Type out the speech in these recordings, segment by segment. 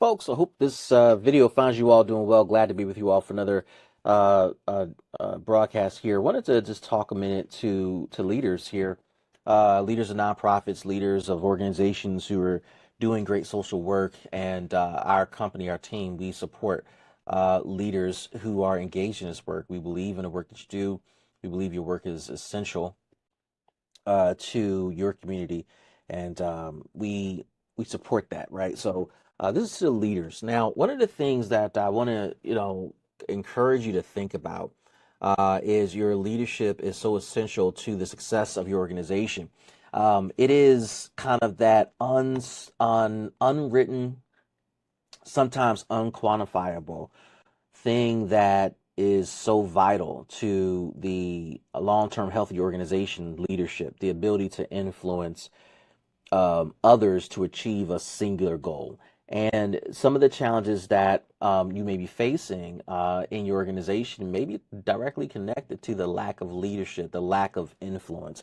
Folks, I hope this video finds you all doing well. Glad to be with you all for another broadcast here. Wanted to just talk a minute to leaders here, leaders of nonprofits, leaders of organizations who are doing great social work, and our company, our team, we support leaders who are engaged in this work. We believe in the work that you do. We believe your work is essential to your community, and we support that, right? So this is to leaders. Now, one of the things that I want to, encourage you to think about is your leadership is so essential to the success of your organization. It is kind of that unwritten, sometimes unquantifiable thing that is so vital to the long-term healthy organization leadership, the ability to influence others to achieve a singular goal. And some of the challenges that you may be facing in your organization may be directly connected to the lack of leadership, the lack of influence,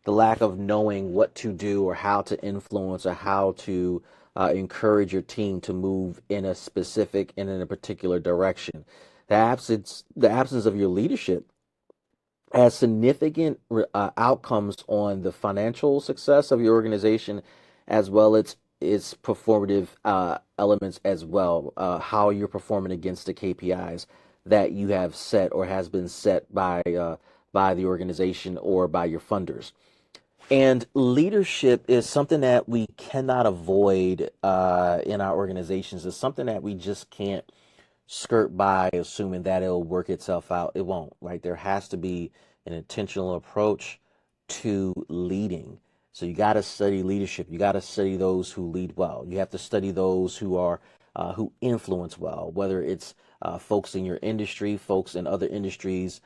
the lack of knowing what to do or how to influence or how to encourage your team to move in a specific and in a particular direction. The absence of your leadership has significant outcomes on the financial success of your organization, as well as its performative elements as well. How you're performing against the KPIs that you have set or has been set by the organization or by your funders. And leadership is something that we cannot avoid in our organizations. It's something that we just can't skirt by assuming that it'll work itself out. It won't, right? There has to be an intentional approach to leading. So you got to study leadership. You got to study those who lead well. You have to study those who influence well, whether it's folks in your industry, folks in other industries,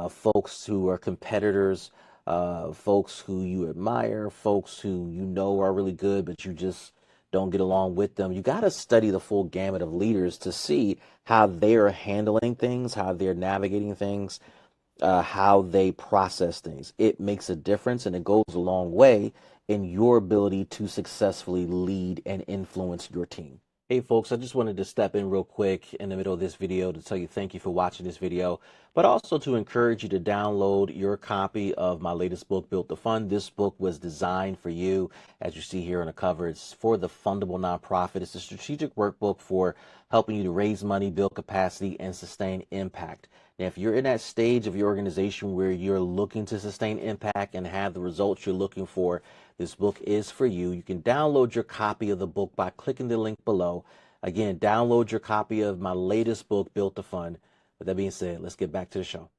folks who are competitors, folks who you admire, folks who you know are really good, but you just don't get along with them. You got to study the full gamut of leaders to see how they're handling things, how they're navigating things, how they process things. It makes a difference and it goes a long way in your ability to successfully lead and influence your team. Hey folks, I just wanted to step in real quick in the middle of this video to tell you thank you for watching this video, but also to encourage you to download your copy of my latest book, Built to Fund. This book was designed for you, as you see here on the cover. It's for the fundable nonprofit. It's a strategic workbook for helping you to raise money, build capacity, and sustain impact. Now, if you're in that stage of your organization where you're looking to sustain impact and have the results you're looking for, this book is for you. You can download your copy of the book by clicking the link below. Again, download your copy of my latest book, Built to Fund. With that being said, let's get back to the show.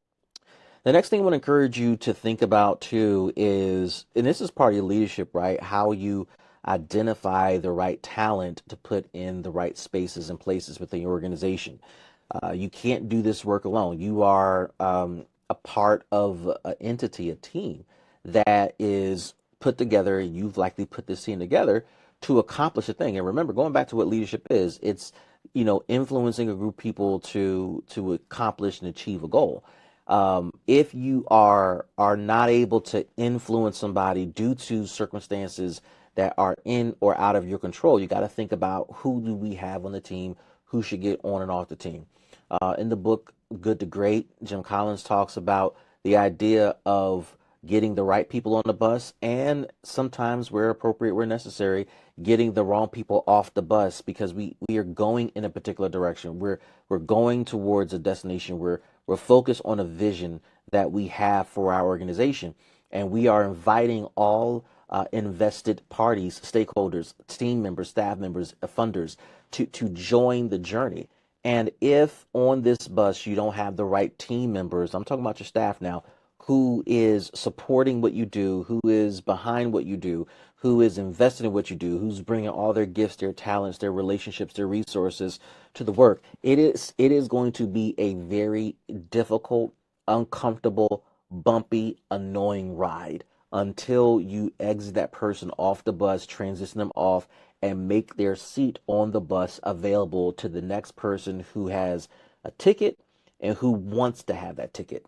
The next thing I want to encourage you to think about too is, and this is part of your leadership, right? How you identify the right talent to put in the right spaces and places within your organization. You can't do this work alone. You are a part of an entity, a team that is put together. You've likely put this team together to accomplish a thing. And remember, going back to what leadership is, it's influencing a group of people to accomplish and achieve a goal. If you are not able to influence somebody due to circumstances that are in or out of your control, you got to think about who do we have on the team, who should get on and off the team. In the book Good to Great, Jim Collins talks about the idea of getting the right people on the bus, and sometimes where appropriate, where necessary, getting the wrong people off the bus, because we are going in a particular direction. We're going towards a destination where we're focused on a vision that we have for our organization, and we are inviting all invested parties, stakeholders, team members, staff members, funders to join the journey. And if on this bus you don't have the right team members, I'm talking about your staff now, who is supporting what you do, who is behind what you do, who is invested in what you do, who's bringing all their gifts, their talents, their relationships, their resources to the work, it is going to be a very difficult, uncomfortable, bumpy, annoying ride until you exit that person off the bus, transition them off, and make their seat on the bus available to the next person who has a ticket and who wants to have that ticket.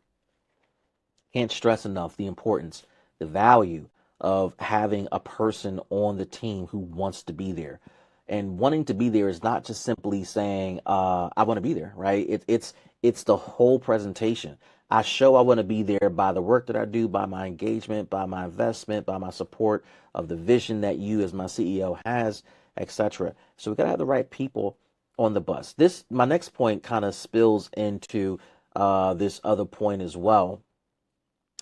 Can't stress enough the importance, the value of having a person on the team who wants to be there. And wanting to be there is not just simply saying, I want to be there, right? It's the whole presentation. I show I want to be there by the work that I do, by my engagement, by my investment, by my support of the vision that you as my CEO has, etc. So we got to have the right people on the bus. This, my next point kind of spills into this other point as well,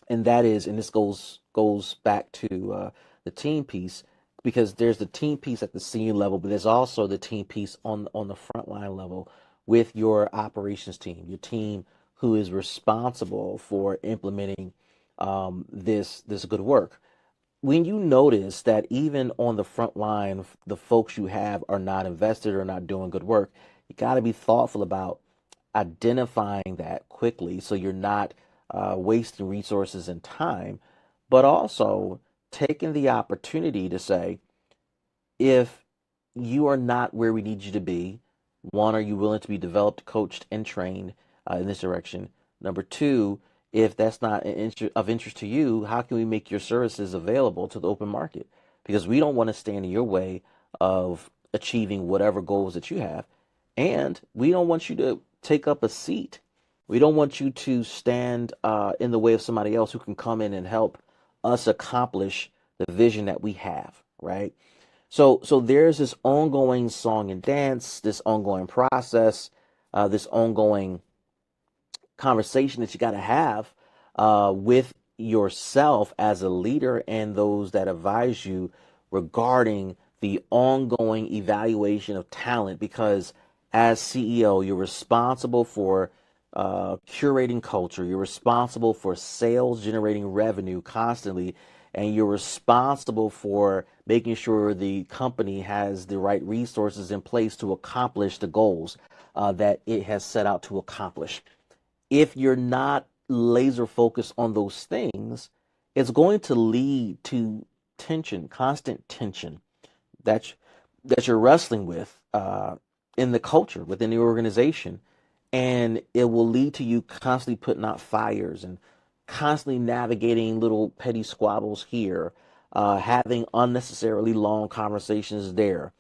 and that is, and this goes back to the team piece, because there's the team piece at the senior level, but there's also the team piece on the frontline level with your operations team, your team who is responsible for implementing this good work. When you notice that even on the front line, the folks you have are not invested or not doing good work, you got to be thoughtful about identifying that quickly so you're not wasting resources and time, but also taking the opportunity to say, if you are not where we need you to be, one, are you willing to be developed, coached, and trained in this direction? Number two, if that's not of interest to you, how can we make your services available to the open market? Because we don't want to stand in your way of achieving whatever goals that you have. And we don't want you to take up a seat. We don't want you to stand in the way of somebody else who can come in and help us accomplish the vision that we have, right? So there's this ongoing song and dance, this ongoing process, this ongoing conversation that you got to have with yourself as a leader and those that advise you regarding the ongoing evaluation of talent. Because as CEO, you're responsible for curating culture, you're responsible for sales, generating revenue constantly, and you're responsible for making sure the company has the right resources in place to accomplish the goals that it has set out to accomplish. If you're not laser focused on those things, it's going to lead to tension, constant tension that you're wrestling with in the culture within the organization, and it will lead to you constantly putting out fires and constantly navigating little petty squabbles here, having unnecessarily long conversations there.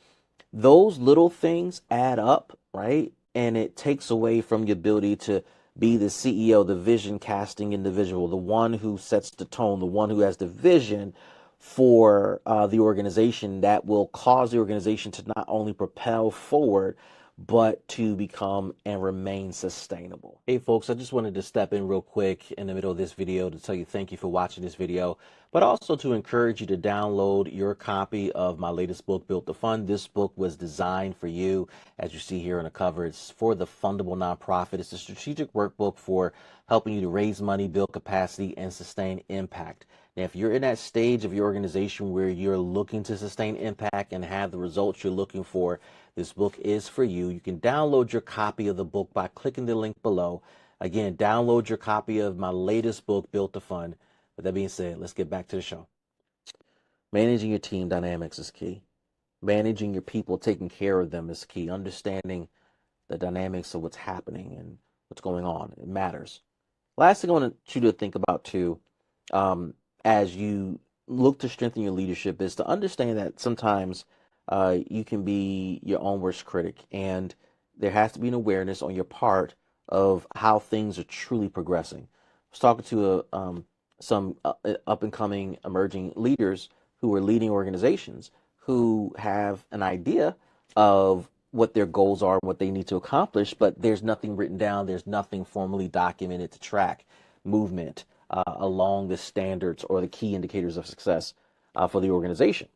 Those little things add up, right? And it takes away from your ability to be the CEO, the vision casting individual, the one who sets the tone, the one who has the vision for the organization that will cause the organization to not only propel forward, but to become and remain sustainable. Hey folks, I just wanted to step in real quick in the middle of this video to tell you thank you for watching this video, but also to encourage you to download your copy of my latest book, Built to Fund. This book was designed for you, as you see here on the cover. It's for the fundable nonprofit. It's a strategic workbook for helping you to raise money, build capacity, and sustain impact. Now, if you're in that stage of your organization where you're looking to sustain impact and have the results you're looking for, this book is for you. You can download your copy of the book by clicking the link below. Again, download your copy of my latest book, Built to Fund. With that being said, let's get back to the show. Managing your team dynamics is key. Managing your people, taking care of them is key. Understanding the dynamics of what's happening and what's going on, it matters. Last thing I want you to think about too, as you look to strengthen your leadership, is to understand that sometimes you can be your own worst critic, and there has to be an awareness on your part of how things are truly progressing. I was talking to some up and coming emerging leaders who are leading organizations who have an idea of what their goals are, what they need to accomplish, but there's nothing written down, there's nothing formally documented to track movement along the standards or the key indicators of success for the organization.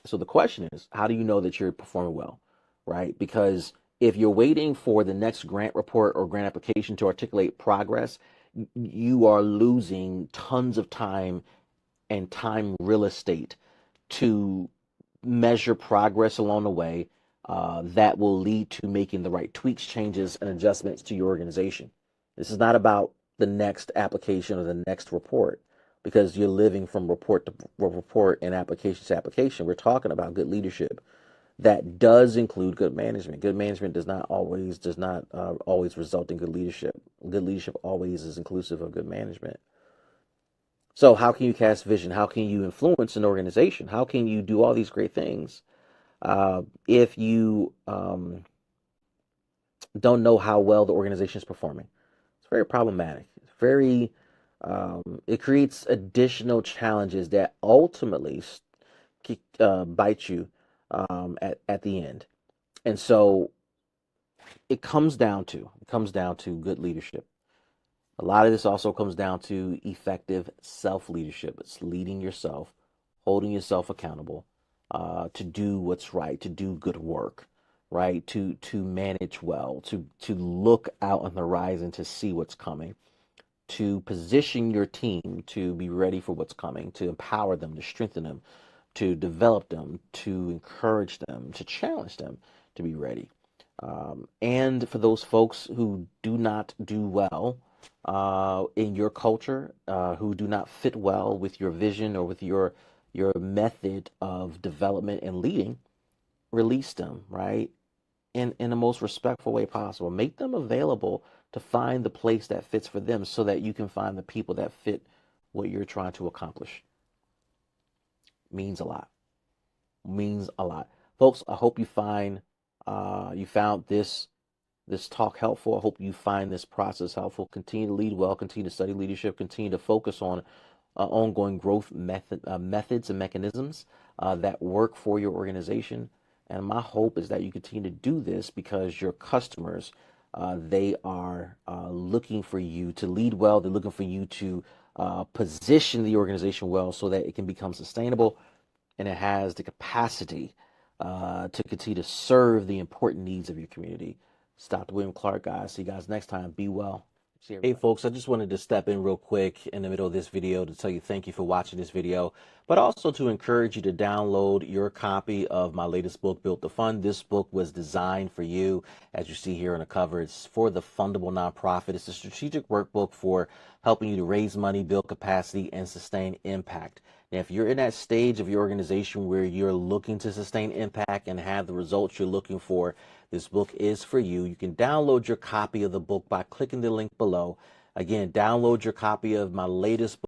So the question is, how do you know that you're performing well, right? Because if you're waiting for the next grant report or grant application to articulate progress, you are losing tons of time and time real estate to measure progress along the way that will lead to making the right tweaks, changes, and adjustments to your organization. This is not about the next application or the next report, because you're living from report to report and application to application. We're talking about good leadership that does include good management. Good management does not always result in good leadership. Good leadership always is inclusive of good management. So how can you cast vision? How can you influence an organization? How can you do all these great things If you don't know how well the organization is performing, it's very problematic. It's very, it creates additional challenges that ultimately bite you at the end. And so it comes down to good leadership. A lot of this also comes down to effective self leadership. It's leading yourself, holding yourself accountable, to do what's right, to do good work, right? To manage well, to look out on the horizon to see what's coming, to position your team to be ready for what's coming, to empower them, to strengthen them, to develop them, to encourage them, to challenge them to be ready. And for those folks who do not do well in your culture, who do not fit well with your vision or with your method of development and leading, release them, right? In the most respectful way possible. Make them available to find the place that fits for them so that you can find the people that fit what you're trying to accomplish. Means a lot. Means a lot. Folks, I hope you found this talk helpful. I hope you find this process helpful. Continue to lead well, continue to study leadership, continue to focus on ongoing growth methods and mechanisms that work for your organization. And my hope is that you continue to do this because your customers, they are looking for you to lead well. They're looking for you to position the organization well so that it can become sustainable and it has the capacity to continue to serve the important needs of your community. It's Dr. William Clark, guys. See you guys next time. Be well. Hey folks, I just wanted to step in real quick in the middle of this video to tell you thank you for watching this video, but also to encourage you to download your copy of my latest book, Built to Fund. This book was designed for you, as you see here on the cover. It's for the fundable nonprofit. It's a strategic workbook for helping you to raise money, build capacity, and sustain impact. Now, if you're in that stage of your organization where you're looking to sustain impact and have the results you're looking for, this book is for you. You can download your copy of the book by clicking the link below. Again, download your copy of my latest book.